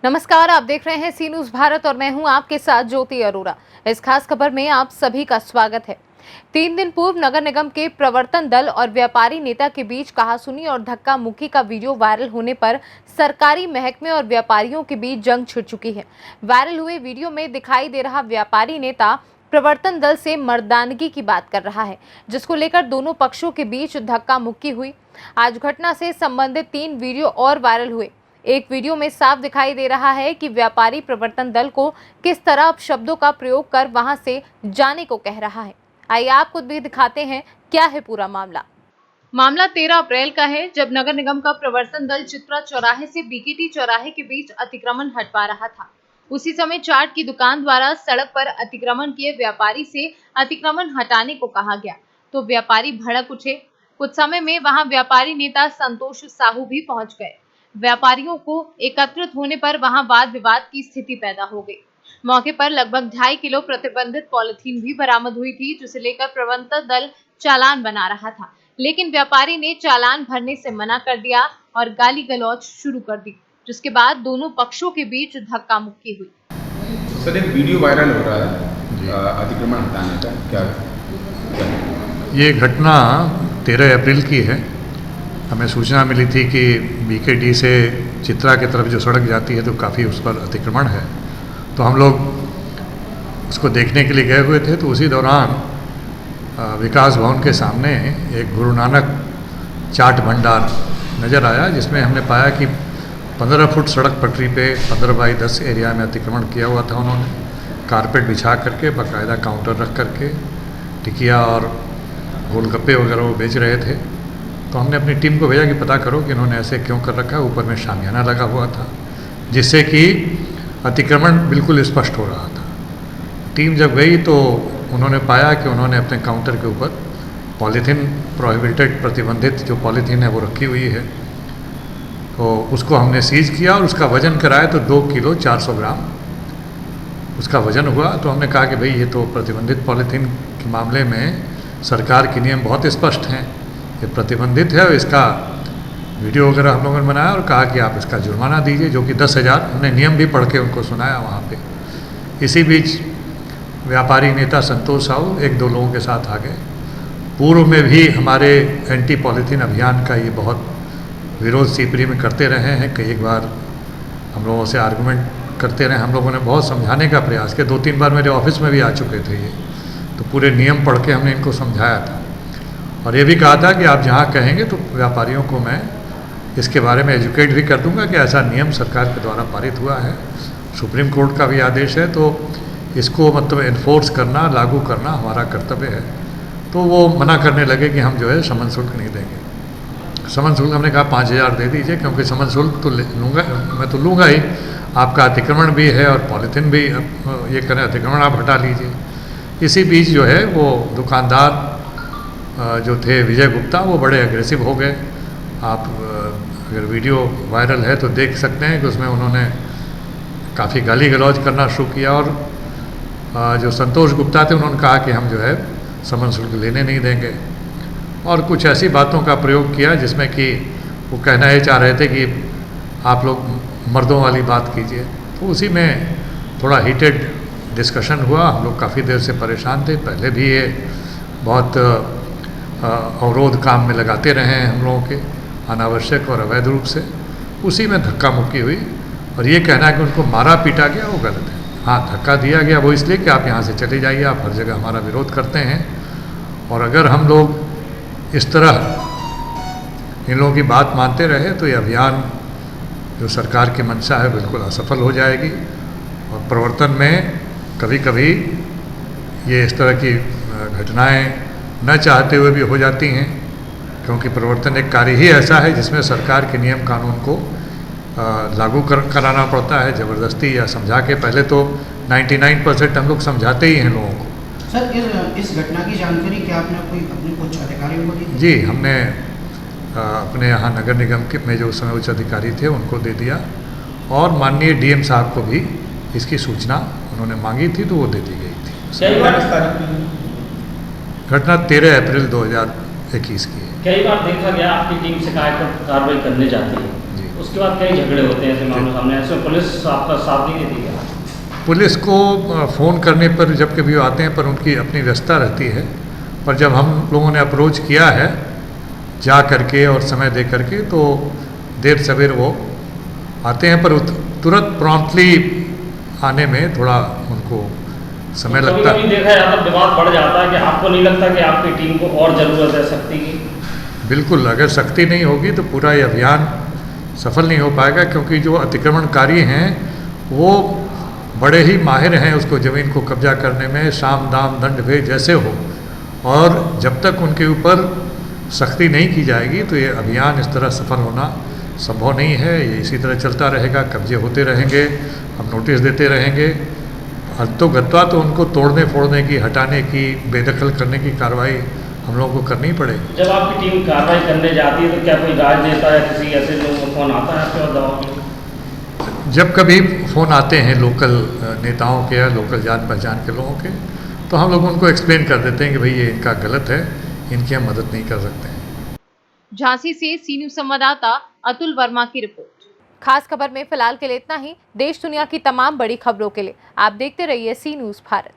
नमस्कार, आप देख रहे हैं सी न्यूज़ भारत और मैं हूं आपके साथ ज्योति अरोरा। इस खास खबर में आप सभी का स्वागत है। 3 दिन पूर्व नगर निगम के प्रवर्तन दल और व्यापारी नेता के बीच कहासुनी और धक्का मुक्की का वीडियो वायरल होने पर सरकारी महकमे और व्यापारियों के बीच जंग छिड़ चुकी है। वायरल हुए वीडियो में दिखाई दे रहा व्यापारी नेता प्रवर्तन दल से मर्दानगी की बात कर रहा है, जिसको लेकर दोनों पक्षों के बीच धक्का मुक्की हुई। आज घटना से संबंधित 3 वीडियो और वायरल हुए। एक वीडियो में साफ दिखाई दे रहा है कि व्यापारी प्रवर्तन दल को किस तरह अपशब्दों का प्रयोग कर वहां से जाने को कह रहा है। आइए आपको भी दिखाते हैं क्या है पूरा मामला। मामला 13 अप्रैल का है, जब नगर निगम का प्रवर्तन दल चित्रा चौराहे से बीकेटी चौराहे के बीच अतिक्रमण हटवा रहा था। उसी समय चाट की दुकान द्वारा सड़क पर अतिक्रमण किए व्यापारी से अतिक्रमण हटाने को कहा गया तो व्यापारी भड़क उठे। कुछ समय में वहां व्यापारी नेता संतोष साहू भी पहुंच गए। व्यापारियों को एकत्रित होने पर वहां वाद विवाद की स्थिति पैदा हो गई। मौके पर लगभग 2.5 किलो प्रतिबंधित पॉलिथीन भी बरामद हुई थी, जिसे लेकर प्रवर्तन दल चालान बना रहा था, लेकिन व्यापारी ने चालान भरने से मना कर दिया और गाली गलौज शुरू कर दी, जिसके बाद दोनों पक्षों के बीच धक्का मुक्की हुई। सर, एक वीडियो वायरल हो रहा है अतिक्रमण हटाने का, क्या ये घटना 13 अप्रैल की है। हमें सूचना मिली थी कि बीकेटी से चित्रा की तरफ जो सड़क जाती है तो काफ़ी उस पर अतिक्रमण है, तो हम लोग उसको देखने के लिए गए हुए थे। तो उसी दौरान विकास भवन के सामने एक गुरु नानक चाट भंडार नज़र आया, जिसमें हमने पाया कि 15 फुट सड़क पटरी पे 15 बाई 10 एरिया में अतिक्रमण किया हुआ था। उन्होंने कारपेट बिछा करके बाकायदा काउंटर रख करके टिकिया और गोलगप्पे वगैरह वो बेच रहे थे। तो हमने अपनी टीम को भेजा कि पता करो कि इन्होंने ऐसे क्यों कर रखा है। ऊपर में शामियाना लगा हुआ था, जिससे कि अतिक्रमण बिल्कुल स्पष्ट हो रहा था। टीम जब गई तो उन्होंने पाया कि उन्होंने अपने काउंटर के ऊपर पॉलीथीन प्रोहिबिटेड प्रतिबंधित जो पॉलीथीन है वो रखी हुई है। तो उसको हमने सीज किया और उसका वजन कराया तो 2 किलो 400 ग्राम उसका वजन हुआ। तो हमने कहा कि भाई ये तो प्रतिबंधित पॉलीथीन के मामले में सरकार के नियम बहुत स्पष्ट हैं, ये प्रतिबंधित है। और इसका वीडियो वगैरह हम लोगों ने बनाया और कहा कि आप इसका जुर्माना दीजिए, जो कि 10,000। हमने नियम भी पढ़ के उनको सुनाया वहाँ पे। इसी बीच व्यापारी नेता संतोष साहू 1-2 लोगों के साथ आ गए। पूर्व में भी हमारे एंटी पॉलीथीन अभियान का ये बहुत विरोध सीपरी में करते रहे हैं। कई एक बार हम लोगों से आर्गूमेंट करते रहे। हम लोगों ने बहुत समझाने का प्रयास किया। 2-3 बार मेरे ऑफिस में भी आ चुके थे ये, तो पूरे नियम पढ़ के हमने इनको समझाया था और ये भी कहा था कि आप जहाँ कहेंगे तो व्यापारियों को मैं इसके बारे में एजुकेट भी कर दूंगा कि ऐसा नियम सरकार के द्वारा पारित हुआ है, सुप्रीम कोर्ट का भी आदेश है, तो इसको मतलब इन्फोर्स करना, लागू करना हमारा कर्तव्य है। तो वो मना करने लगे कि हम जो है समन शुल्क नहीं देंगे। समन शुल्क हमने कहा 5,000 दे दीजिए, क्योंकि समन शुल्क तो लूँगा, मैं तो लूँगा ही। आपका अतिक्रमण भी है और पॉलीथीन भी ये करें, अतिक्रमण आप हटा लीजिए। इसी बीच जो है वो दुकानदार जो थे विजय गुप्ता, वो बड़े एग्रेसिव हो गए। आप अगर वीडियो वायरल है तो देख सकते हैं कि उसमें उन्होंने काफ़ी गाली गलौज करना शुरू किया। और जो संतोष गुप्ता थे उन्होंने कहा कि हम जो है समन शुल्क लेने नहीं देंगे, और कुछ ऐसी बातों का प्रयोग किया जिसमें कि वो कहना ये चाह रहे थे कि आप लोग मर्दों वाली बात कीजिए। तो उसी में थोड़ा हीटेड डिस्कशन हुआ। हम लोग काफ़ी देर से परेशान थे। पहले भी ये बहुत अवरोध काम में लगाते रहे हैं हम लोगों के, अनावश्यक और अवैध रूप से। उसी में धक्का मुक्की हुई और ये कहना है कि उनको मारा पीटा गया, वो गलत है। हाँ, धक्का दिया गया वो इसलिए कि आप यहाँ से चले जाइए, आप हर जगह हमारा विरोध करते हैं। और अगर हम लोग इस तरह इन लोगों की बात मानते रहे तो ये अभियान जो सरकार की मंशा है बिल्कुल असफल हो जाएगी। और प्रवर्तन में कभी कभी ये इस तरह की घटनाएं न चाहते हुए भी हो जाती हैं, क्योंकि प्रवर्तन एक कार्य ही ऐसा है जिसमें सरकार के नियम कानून को लागू कराना पड़ता है ज़बरदस्ती या समझा के। पहले तो 99% हम लोग समझाते ही हैं लोगों को। सर, इस घटना की जानकारी क्या आपने अपने कुछ अधिकारियों को दी? जी, हमने अपने यहाँ नगर निगम के में जो उस समय उच्च अधिकारी थे उनको दे दिया, और माननीय डीएम साहब को भी इसकी सूचना उन्होंने मांगी थी तो वो दे दी गई थी। घटना 13 अप्रैल 2021 की है। कई बार देखा गया आपकी टीम से कार्रवाई करने जाती है, उसके बाद कई झगड़े होते हैं ऐसे मामले सामने, ऐसे पुलिस आपका साथ नहीं देती है? पुलिस को फ़ोन करने पर जब कभी वो आते हैं पर उनकी अपनी व्यस्तता रहती है, पर जब हम लोगों ने अप्रोच किया है जा करके और समय दे करके तो देर सवेर वो आते हैं, पर तुरंत प्रॉम्प्टली आने में थोड़ा उनको समय लगता है। कभी देखा जाता विवाद बढ़ जाता है कि आपको नहीं लगता कि आपकी टीम को और ज़रूरत है शक्ति की? बिल्कुल, अगर शक्ति नहीं होगी तो पूरा ये अभियान सफल नहीं हो पाएगा, क्योंकि जो अतिक्रमणकारी हैं वो बड़े ही माहिर हैं उसको ज़मीन को कब्जा करने में, साम दाम दंड भेद जैसे हो, और जब तक उनके ऊपर सख्ती नहीं की जाएगी तो ये अभियान इस तरह सफल होना संभव नहीं है। ये इसी तरह चलता रहेगा, कब्जे होते रहेंगे, हम नोटिस देते रहेंगे, अंतोगत्वा तो उनको तोड़ने फोड़ने की, हटाने की, बेदखल करने की कार्रवाई हम लोगों को करनी पड़ेगी। जब आपकी टीम कार्रवाई करने जाती है तो क्या कोई राजनेता या किसी ऐसे लोगों को फोन आता है आपके पास दबाव के? जब कभी फ़ोन आते हैं लोकल नेताओं के या लोकल जान पहचान के लोगों के, तो हम लोग उनको एक्सप्लेन कर देते हैं कि भाई ये इनका गलत है, इनकी हम मदद नहीं कर सकते हैं। झांसी से सी न्यूज़ संवाददाता अतुल वर्मा की रिपोर्ट। खास खबर में फिलहाल के लिए इतना ही। देश दुनिया की तमाम बड़ी खबरों के लिए आप देखते रहिए सी न्यूज़ भारत।